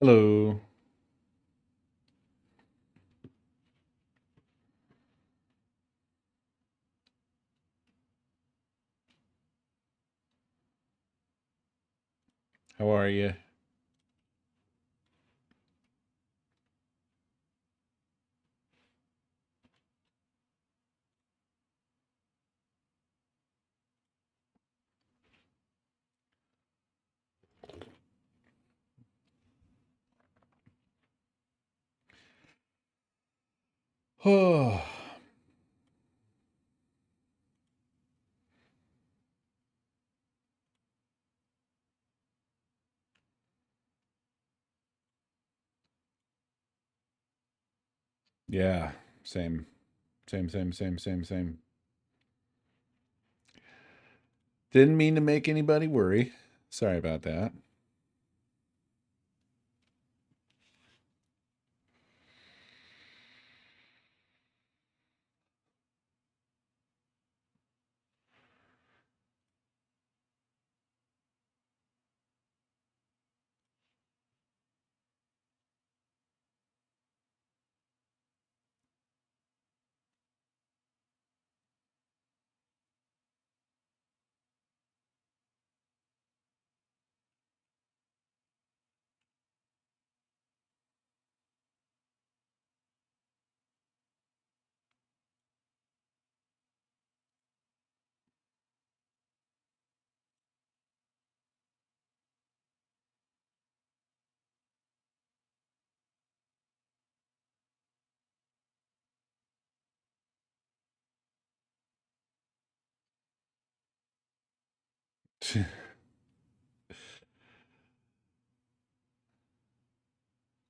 Hello. How are you? Oh, yeah. Same. Same. Didn't mean to make anybody worry. Sorry about that.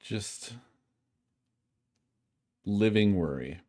Just living worry.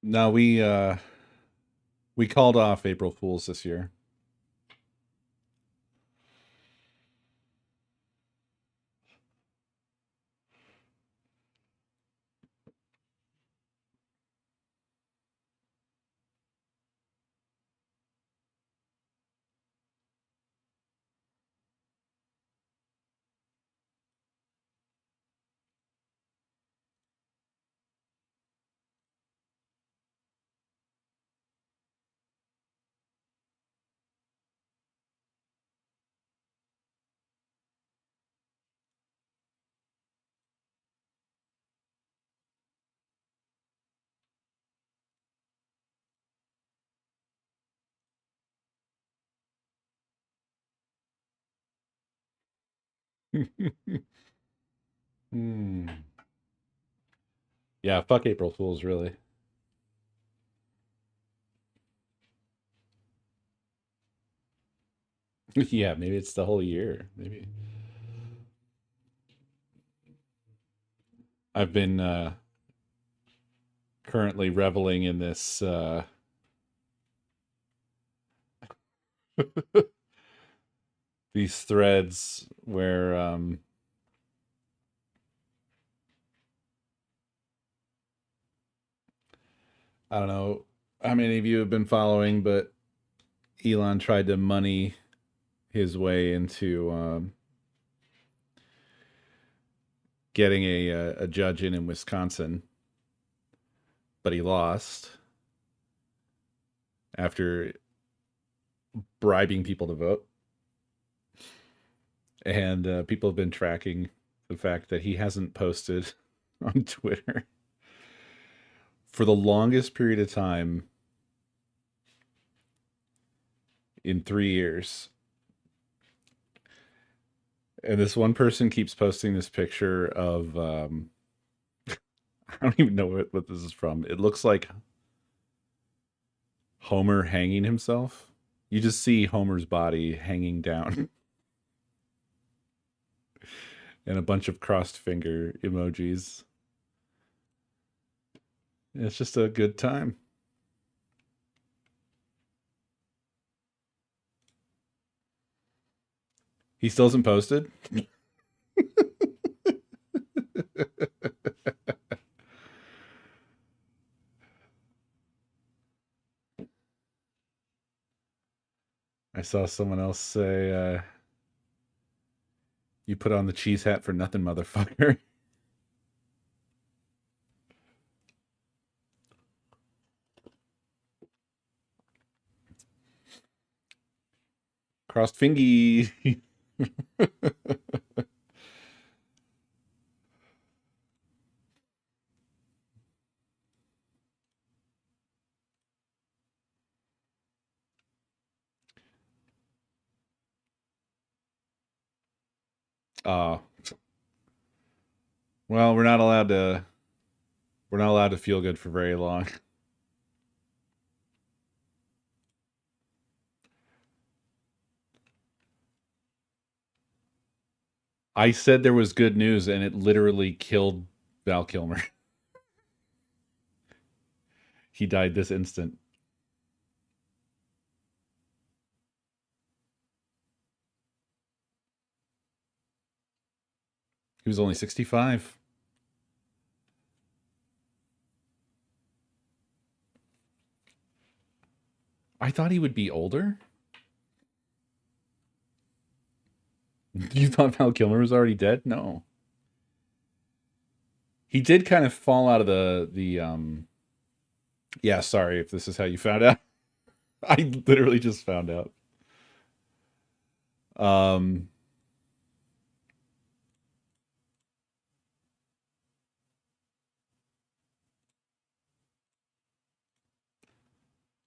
Now we called off April Fools this year. Hmm. Yeah, fuck April Fools, really. Yeah, maybe it's the whole year. Maybe I've been currently reveling in this these threads where I don't know how many of you have been following, but Elon tried to money his way into getting a judge in Wisconsin, but he lost after bribing people to vote. And people have been tracking the fact that he hasn't posted on Twitter for the longest period of time in 3 years. And this one person keeps posting this picture of I don't even know what this is from. It looks like Homer hanging himself. You just see Homer's body hanging down and a bunch of crossed finger emojis. It's just a good time. He still hasn't posted? I saw someone else say, you put on the cheese hat for nothing, motherfucker. Crossed fingy. Oh, well, we're not allowed to feel good for very long. I said there was good news and it literally killed Val Kilmer. He died this instant. He was only 65. I thought he would be older. You thought Val Kilmer was already dead? No. He did kind of fall out of the yeah, sorry if this is how you found out. I literally just found out. Um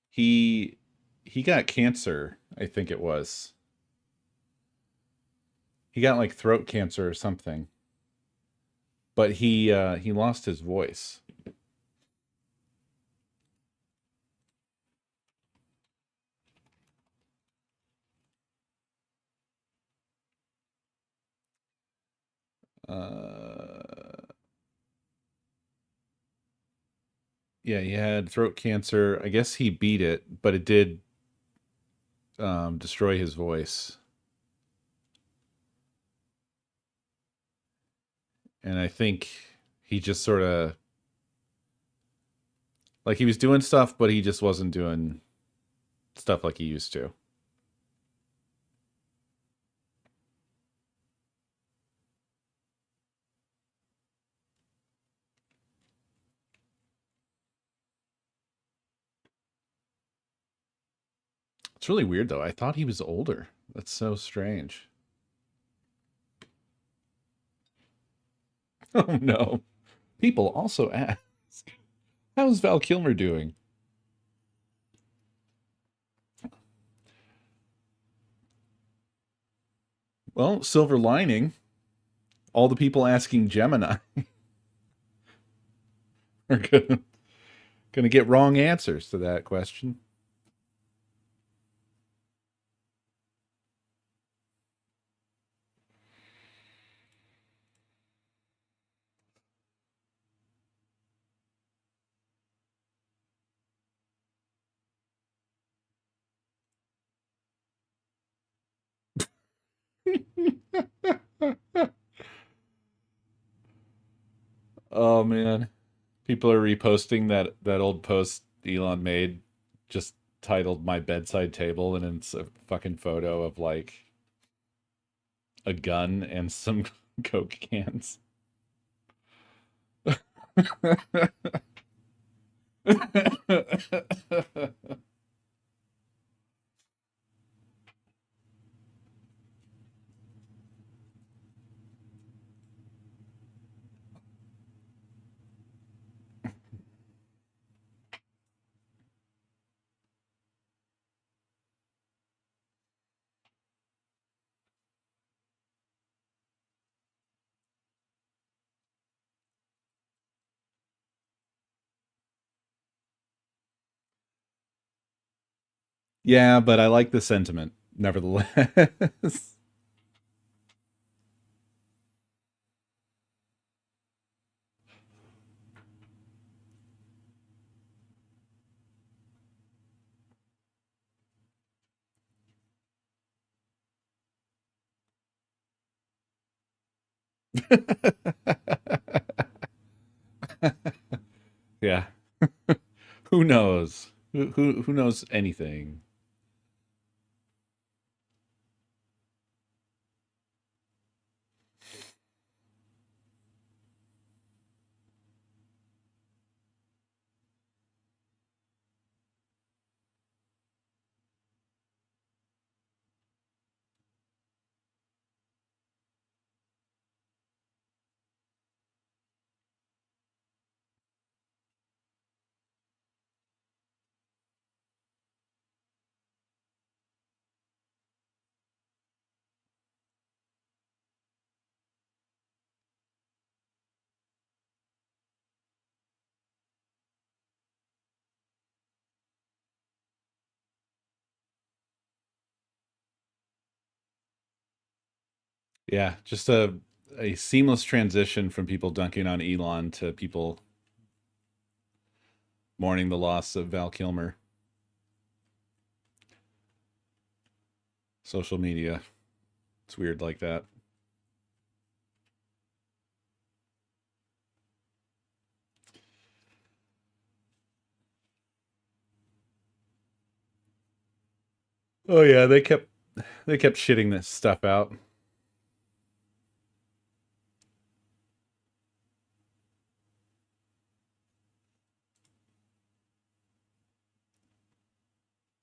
he he got cancer, I think it was. He got like throat cancer or something. But he lost his voice. Uh yeah, he had throat cancer. I guess he beat it, but it did destroy his voice. And I think he just sort of like he was doing stuff, but he just wasn't doing stuff like he used to. It's really weird though. I thought he was older. That's so strange. Oh no. People also ask, how's Val Kilmer doing? Well, silver lining, all the people asking Gemini are gonna get wrong answers to that question. Oh man. People are reposting that old post Elon made just titled My Bedside Table, and it's a fucking photo of like a gun and some Coke cans. Yeah, but I like the sentiment, nevertheless. Yeah. Who knows? Who knows anything? Yeah, just a seamless transition from people dunking on Elon to people mourning the loss of Val Kilmer. Social media. It's weird like that. Oh yeah, they kept shitting this stuff out.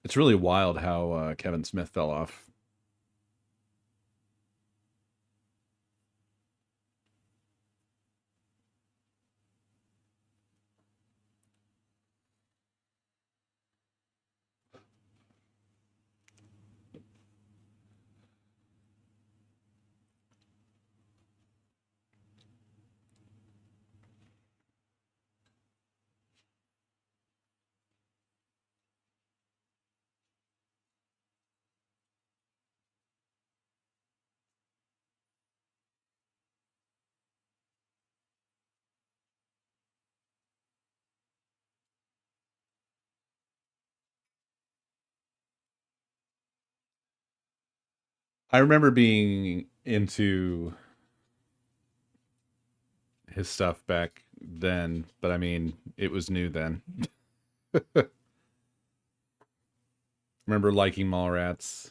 It's really wild how Kevin Smith fell off. I remember being into his stuff back then, but I mean, it was new then. Remember liking Mallrats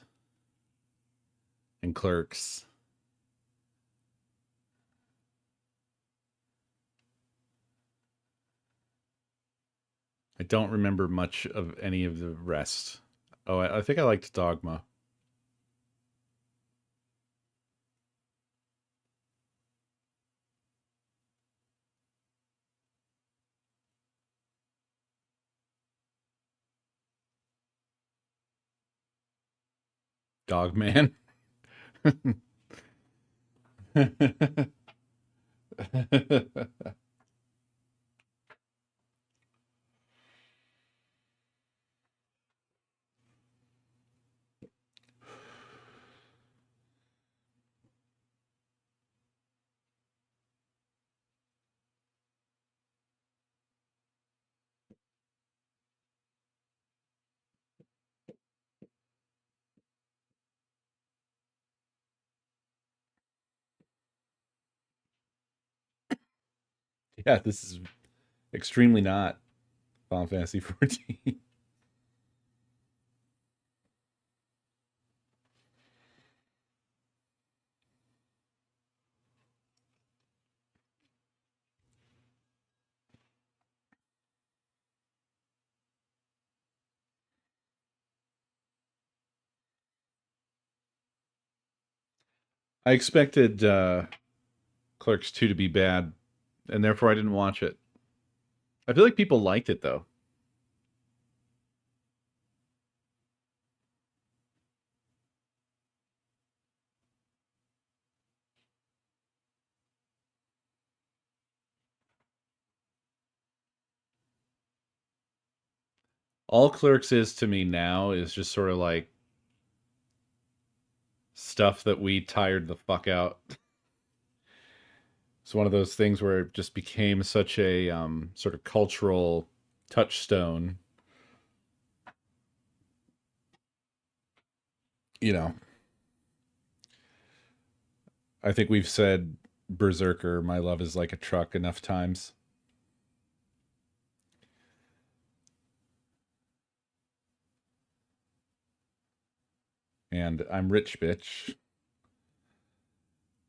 and Clerks. I don't remember much of any of the rest. Oh, I think I liked Dogma. Dogman. Yeah, this is extremely not Final Fantasy 14. I expected Clerks 2 to be bad, and therefore I didn't watch it. I feel like people liked it though. All Clerks is to me now is just sort of like stuff that we tired the fuck out. It's one of those things where it just became such a sort of cultural touchstone. You know, I think we've said Berserker, My Love is Like a Truck enough times. And I'm Rich Bitch.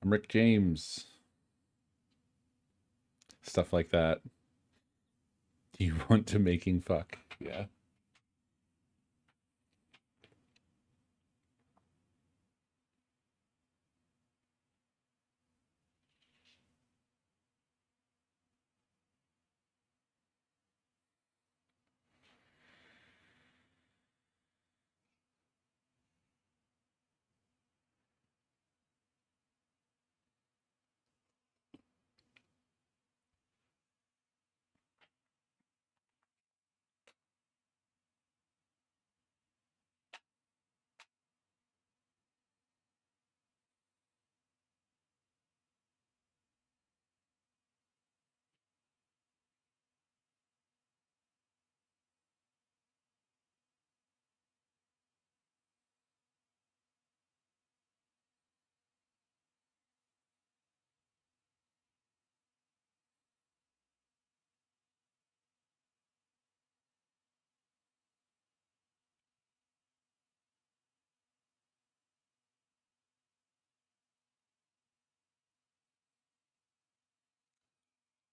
I'm Rick James. Stuff like that. Do you want to making fuck? Yeah.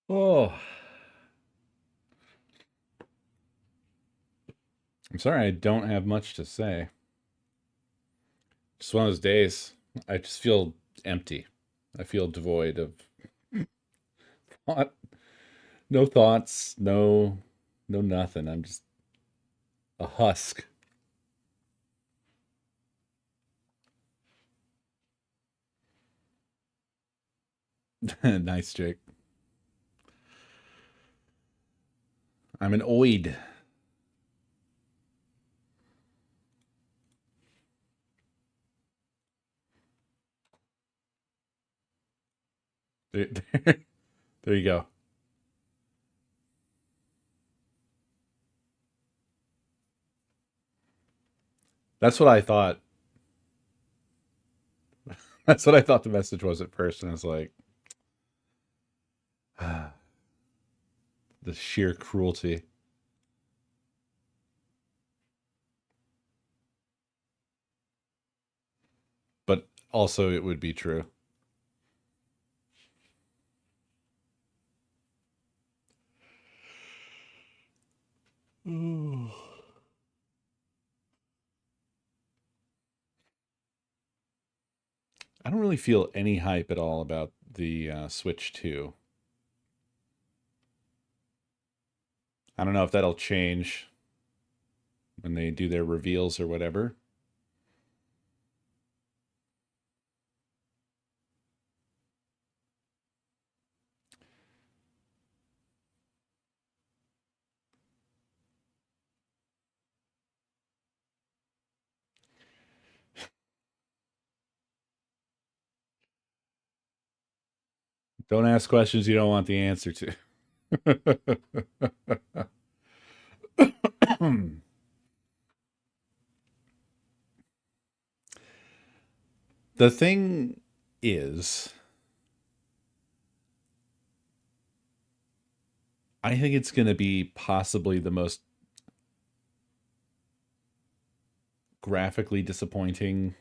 Oh, I'm sorry, I don't have much to say. Just one of those days. I just feel empty. I feel devoid of thought. No thoughts, no nothing. I'm just a husk. Nice, Jake. I'm an oid. There, there, there you go. That's what I thought. That's what I thought the message was at first, and I was like, the sheer cruelty. But also, it would be true. Ooh. I don't really feel any hype at all about the Switch 2. I don't know if that'll change when they do their reveals or whatever. Don't ask questions you don't want the answer to. The thing is, I think it's going to be possibly the most graphically disappointing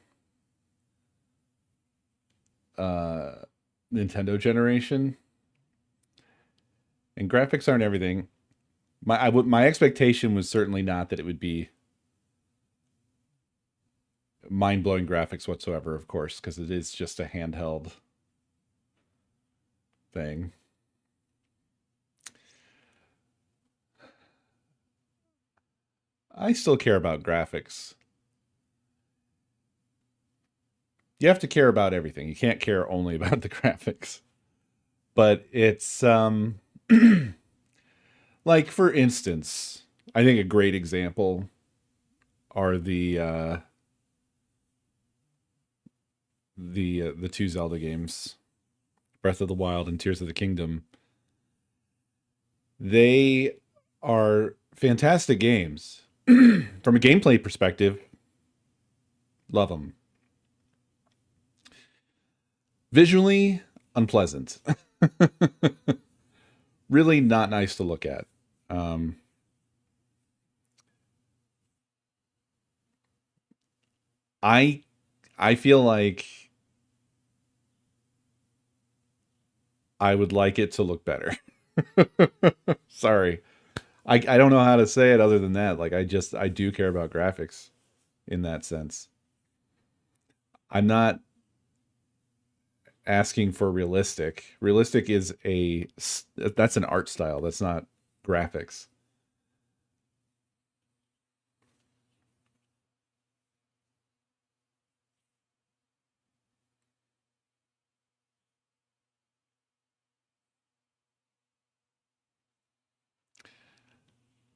uh, Nintendo generation. And graphics aren't everything. My expectation was certainly not that it would be mind blowing graphics whatsoever, of course, because it is just a handheld thing. I still care about graphics. You have to care about everything. You can't care only about the graphics. But it's like for instance, I think a great example are the two Zelda games, Breath of the Wild and Tears of the Kingdom. They are fantastic games. From a gameplay perspective, love them. Visually, unpleasant. Really not nice to look at. Um, I I feel like I would like it to look better. Sorry. I don't know how to say it other than that. Like I do care about graphics in that sense. I'm not asking for realistic. Realistic is that's an art style. That's not graphics.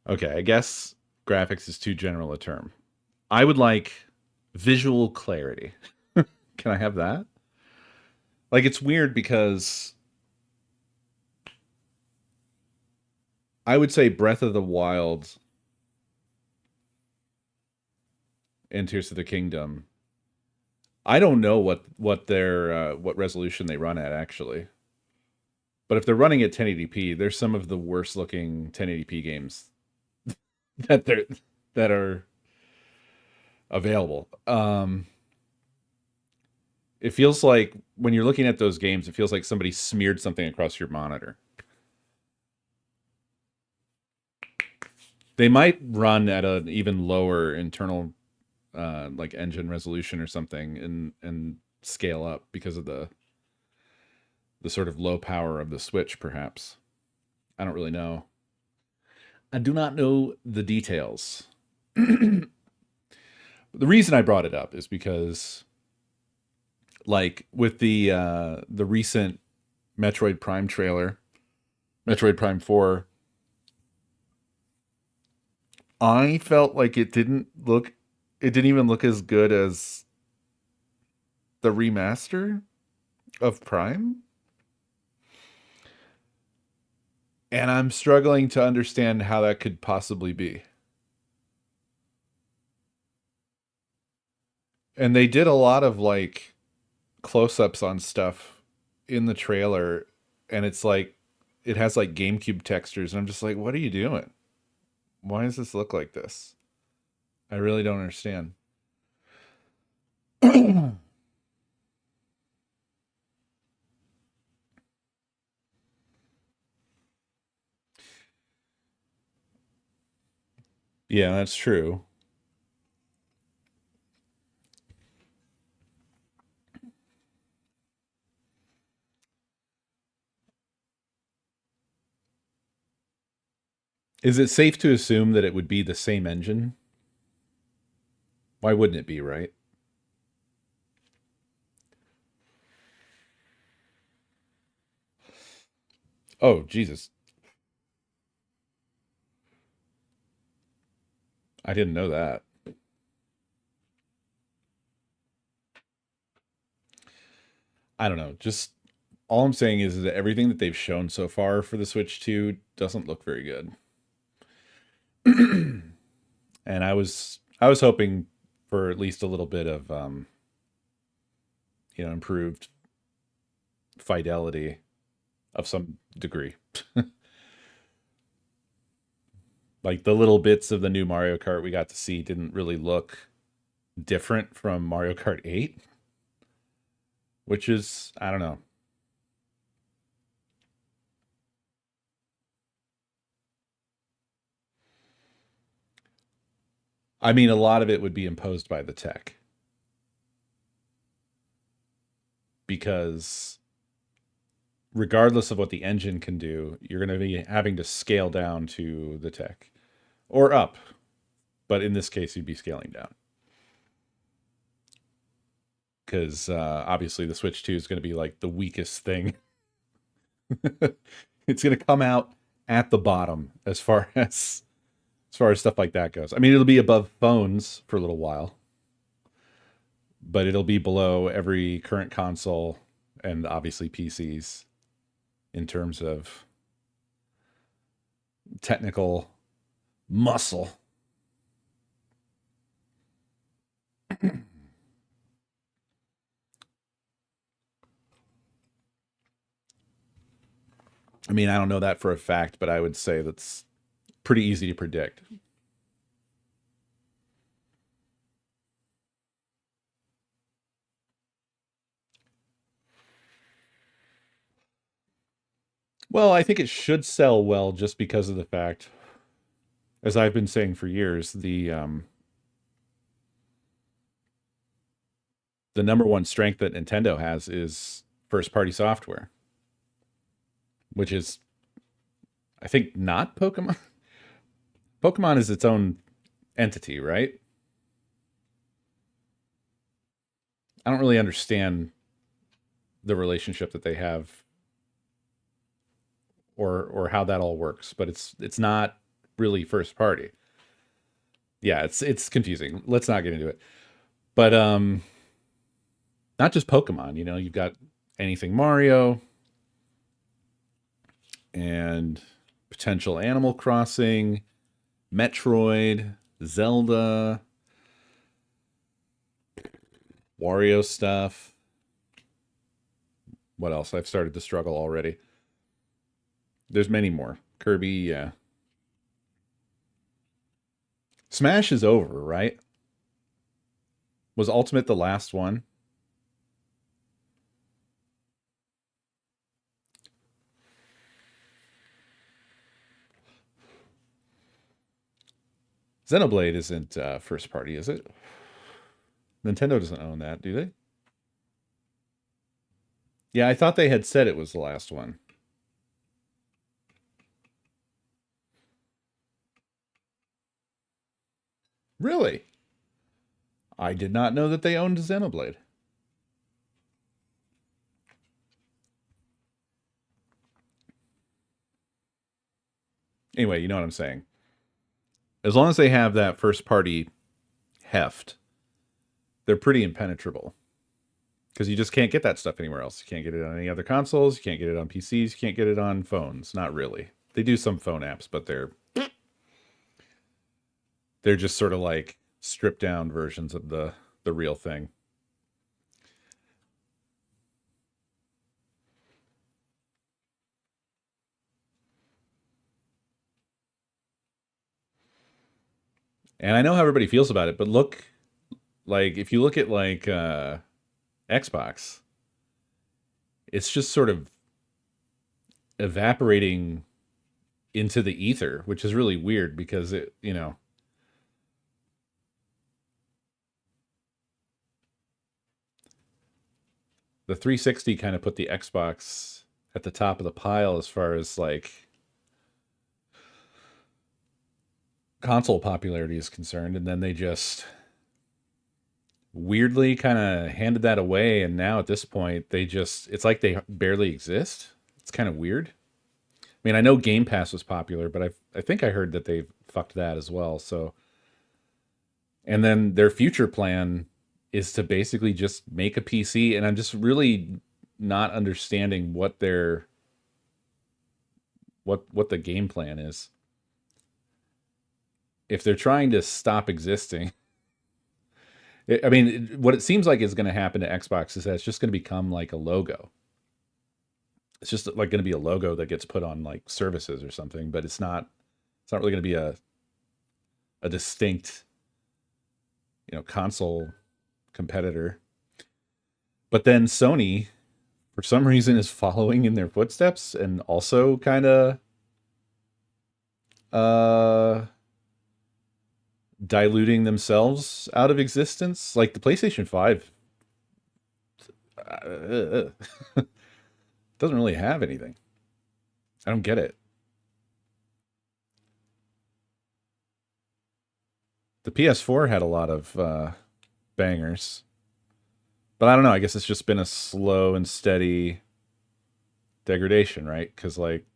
Okay, I guess graphics is too general a term. I would like visual clarity. Can I have that? Like it's weird because I would say Breath of the Wild and Tears of the Kingdom. I don't know what their what resolution they run at actually. But if they're running at 1080p, there's some of the worst looking 1080p games that they're that are available. It feels like when you're looking at those games, it feels like somebody smeared something across your monitor. They might run at an even lower internal like engine resolution or something and scale up because of the sort of low power of the Switch, perhaps. I don't really know. I do not know the details. The reason I brought it up is because like with the recent Metroid Prime trailer, Metroid Prime 4, I felt like it didn't even look as good as the remaster of Prime. And I'm struggling to understand how that could possibly be. And they did a lot of like close-ups on stuff in the trailer and it's like it has like GameCube textures and I'm just like what are you doing? Why does this look like this? I really don't understand. Yeah, that's true. Is it safe to assume that it would be the same engine? Why wouldn't it be, right? Oh, Jesus. I didn't know that. I don't know. Just all I'm saying is that everything that they've shown so far for the Switch 2 doesn't look very good. And I was hoping for at least a little bit of improved fidelity of some degree. Like the little bits of the new Mario Kart we got to see didn't really look different from Mario Kart 8, which is I don't know. I mean, a lot of it would be imposed by the tech because regardless of what the engine can do, you're going to be having to scale down to the tech or up. But in this case, you'd be scaling down because obviously the Switch 2 is going to be like the weakest thing. It's going to come out at the bottom as far as as far as stuff like that goes. I mean, it'll be above phones for a little while, but it'll be below every current console and obviously PCs in terms of technical muscle. I mean, I don't know that for a fact, but I would say that's pretty easy to predict. Well, I think it should sell well just because of the fact, as I've been saying for years, the number one strength that Nintendo has is first party software, which is, I think, not Pokemon. Pokemon is its own entity, right? I don't really understand the relationship that they have, or how that all works, but it's not really first party. Yeah, it's confusing. Let's not get into it. But not just Pokemon, you've got anything Mario and potential Animal Crossing, Metroid, Zelda, Wario stuff. What else? I've started to struggle already. There's many more. Kirby, yeah. Smash is over, right? Was Ultimate the last one? Xenoblade isn't first party, is it? Nintendo doesn't own that, do they? Yeah, I thought they had said it was the last one. Really? I did not know that they owned Xenoblade. Anyway, you know what I'm saying. As long as they have that first party heft, they're pretty impenetrable. Because you just can't get that stuff anywhere else. You can't get it on any other consoles. You can't get it on PCs. You can't get it on phones. Not really. They do some phone apps, but they're just sort of like stripped down versions of the real thing. And I know how everybody feels about it, but look, like if you look at like Xbox, it's just sort of evaporating into the ether, which is really weird because the 360 kind of put the Xbox at the top of the pile as far as like console popularity is concerned, and then they just weirdly kind of handed that away, and now at this point it's like they barely exist. It's kind of weird. I mean, I know Game Pass was popular, but I think I heard that they fucked that as well. So, and then their future plan is to basically just make a PC, and I'm just really not understanding what the game plan is. If they're trying to stop existing, I mean, what it seems like is going to happen to Xbox is that it's just going to become like a logo. It's just like going to be a logo that gets put on like services or something, but it's not. It's not really going to be a distinct, console competitor. But then Sony, for some reason, is following in their footsteps and also kind of uh diluting themselves out of existence. Like the PlayStation 5 doesn't really have anything. I don't get it. The PS4 had a lot of bangers, but I don't know. I guess it's just been a slow and steady degradation, right? Because like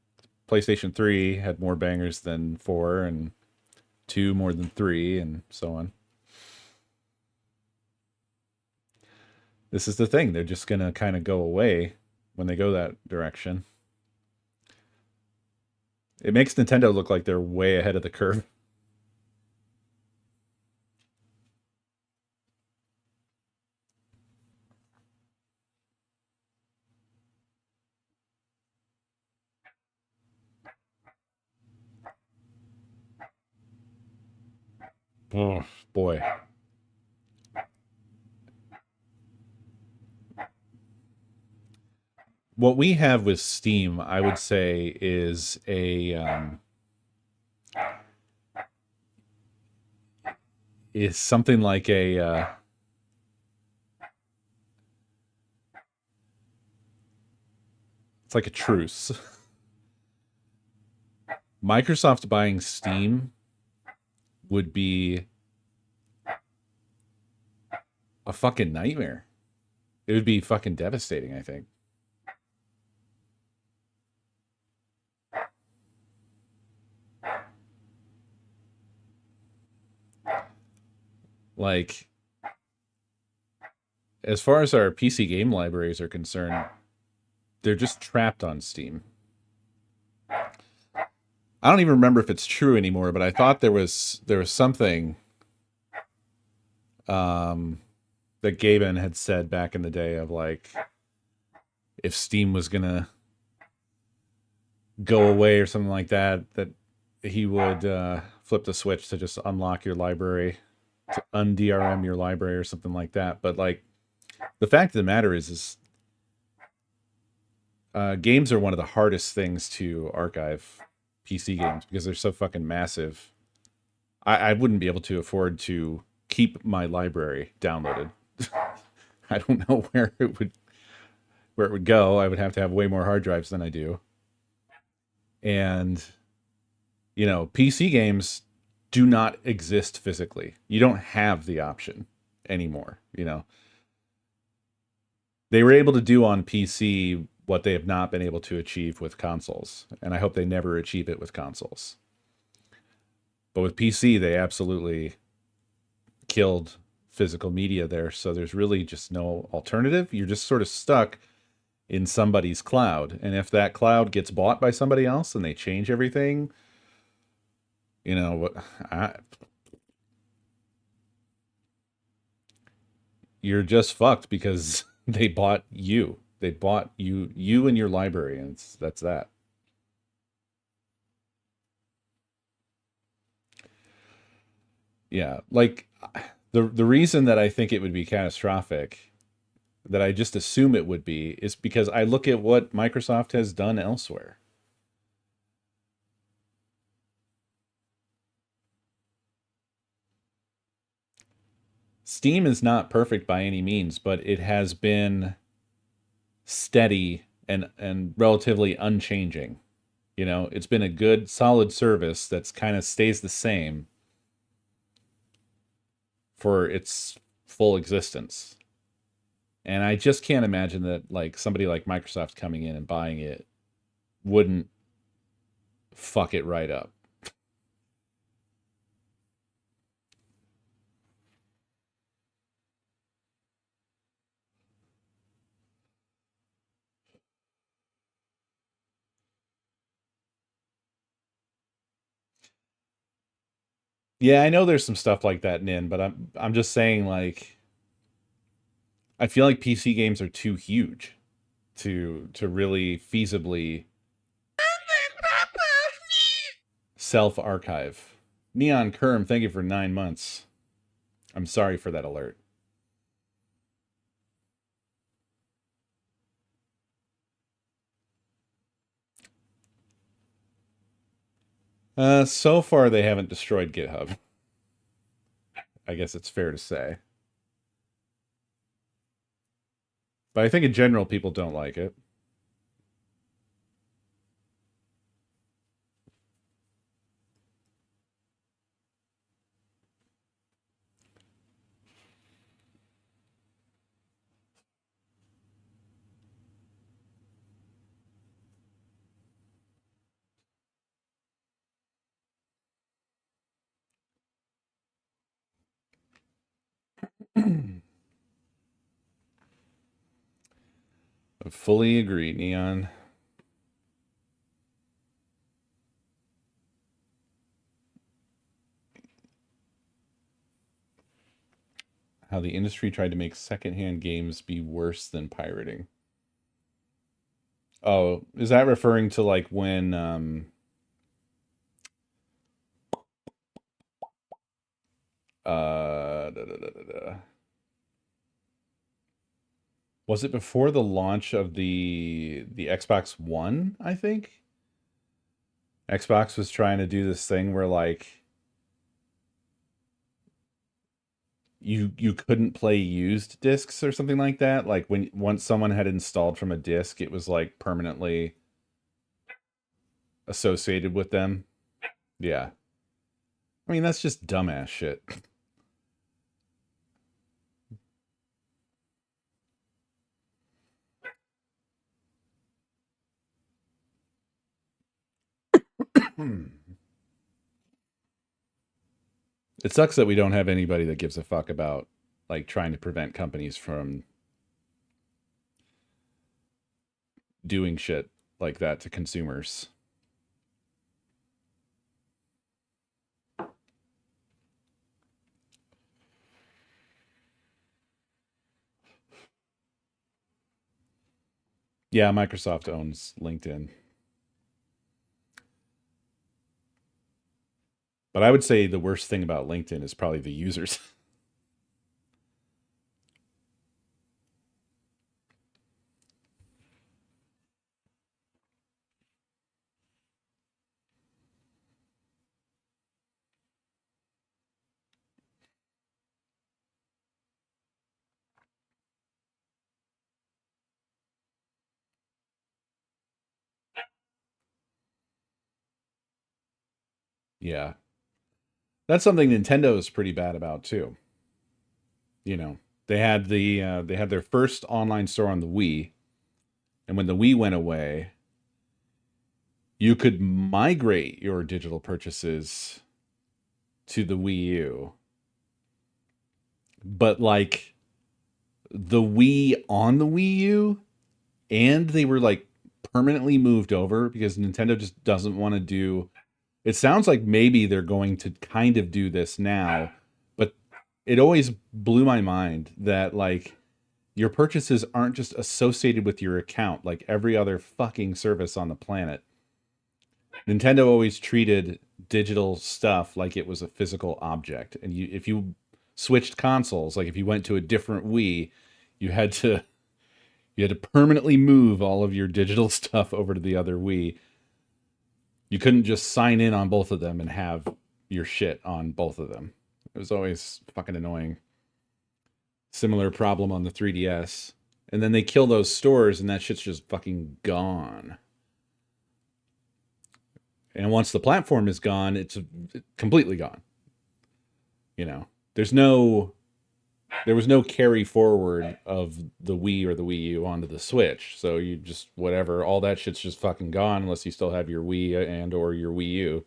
PlayStation 3 had more bangers than 4, and two more than three, and so on. This is the thing. They're just going to kind of go away when they go that direction. It makes Nintendo look like they're way ahead of the curve. Oh, boy. What we have with Steam, I would say, is something like it's like a truce. Microsoft buying Steam would be a fucking nightmare. It would be fucking devastating, I think. Like, as far as our PC game libraries are concerned, they're just trapped on Steam. I don't even remember if it's true anymore, but I thought there was something um, that Gaben had said back in the day of like if Steam was gonna go away or something like that, that he would flip the switch to just unlock your library, to undrm your library or something like that. But like the fact of the matter is games are one of the hardest things to archive. PC games because they're so fucking massive. I wouldn't be able to afford to keep my library downloaded. I don't know where it would go. I would have to have way more hard drives than I do. And PC games do not exist physically. You don't have the option anymore. They were able to do on PC what they have not been able to achieve with consoles, and I hope they never achieve it with consoles. But with PC, they absolutely killed physical media there. So there's really just no alternative. You're just sort of stuck in somebody's cloud. And if that cloud gets bought by somebody else and they change everything, you know what? You're just fucked because they bought you. They bought you and your library, and that's that. Yeah, like the reason that I think it would be catastrophic, that I just assume it would be, is because I look at what Microsoft has done elsewhere. Steam is not perfect by any means, but it has been steady and relatively unchanging. It's been a good solid service that's kind of stays the same for its full existence. And I just can't imagine that like somebody like Microsoft coming in and buying it wouldn't fuck it right up. Yeah, I know there's some stuff like that in, but I'm just saying like I feel like PC games are too huge to really feasibly self archive. Neon Kerm, thank you for 9 months. I'm sorry for that alert. So far they haven't destroyed GitHub. I guess it's fair to say. But I think in general people don't like it. I fully agree, Neon. How the industry tried to make secondhand games be worse than pirating. Oh, is that referring to like when was it before the launch of the Xbox One, I think? Xbox was trying to do this thing where like you couldn't play used discs or something like that. Like when once someone had installed from a disc, it was like permanently associated with them. Yeah. I mean, that's just dumbass shit. It sucks that we don't have anybody that gives a fuck about like trying to prevent companies from doing shit like that to consumers. Yeah, Microsoft owns LinkedIn. But I would say the worst thing about LinkedIn is probably the users. Yeah. That's something Nintendo is pretty bad about too. You know, they had their first online store on the Wii, and when the Wii went away, you could migrate your digital purchases to the Wii U. But like the Wii on the Wii U, and they were like permanently moved over because Nintendo just doesn't want to do. It sounds like maybe they're going to kind of do this now, but it always blew my mind that like your purchases aren't just associated with your account like every other fucking service on the planet. Nintendo always treated digital stuff like it was a physical object, and you if you switched consoles, like if you went to a different Wii, you had to you had to permanently move all of your digital stuff over to the other Wii. You couldn't just sign in on both of them and have your shit on both of them. It was always fucking annoying. Similar problem on the 3DS. And then they kill those stores and that shit's just fucking gone. And once the platform is gone, it's completely gone. You know, there was no carry forward of the Wii or the Wii U onto the Switch. So you just whatever, all that shit's just fucking gone unless you still have your Wii and or your Wii U.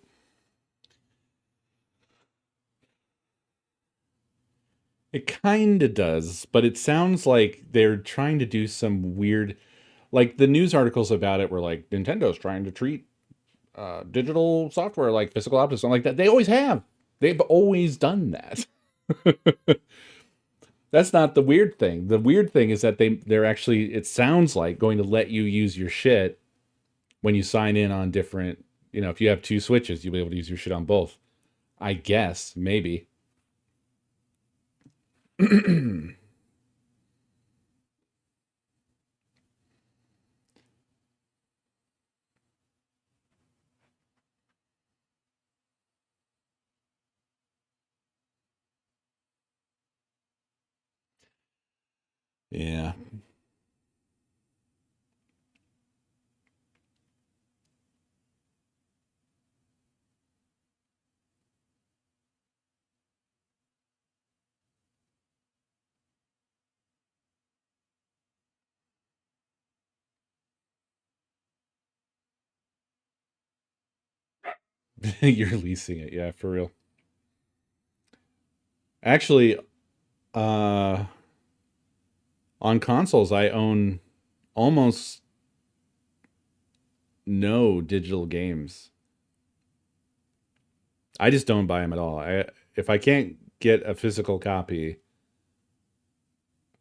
It kind of does, but it sounds like they're trying to do some weird, like the news articles about it were like Nintendo's trying to treat digital software like physical objects, something like that. They always have. They've always done that. That's not the weird thing. The weird thing is that they're actually, it sounds like, going to let you use your shit when you sign in on different, you know, if you have two switches, you'll be able to use your shit on both. I guess, maybe. Yeah. You're leasing it. Yeah, for real. Actually, Uh, on consoles, I own almost no digital games. I just don't buy them at all. If I can't get a physical copy,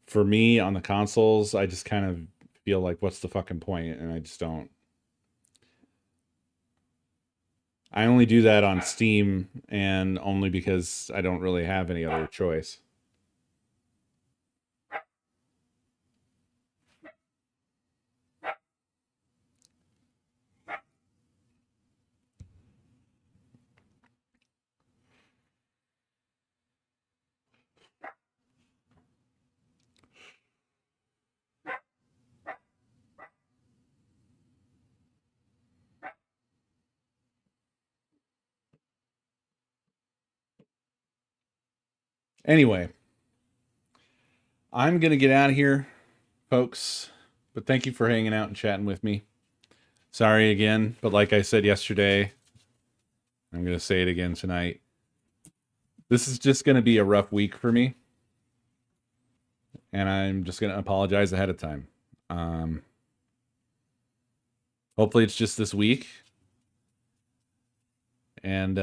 for me on the consoles, I just kind of feel like what's the fucking point, and I just don't. I only do that on Steam and only because I don't really have any other choice. Anyway, I'm going to get out of here, folks, but thank you for hanging out and chatting with me. Sorry again, but like I said yesterday, I'm going to say it again tonight. This is just going to be a rough week for me, and I'm just going to apologize ahead of time. Hopefully it's just this week, and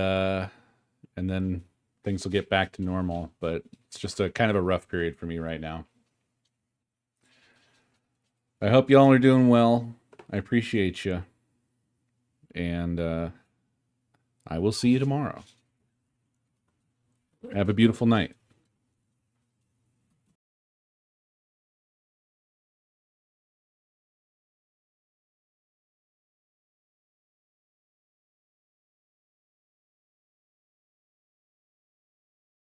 then things will get back to normal, but it's just a kind of a rough period for me right now. I hope y'all are doing well. I appreciate you. And I will see you tomorrow. Have a beautiful night.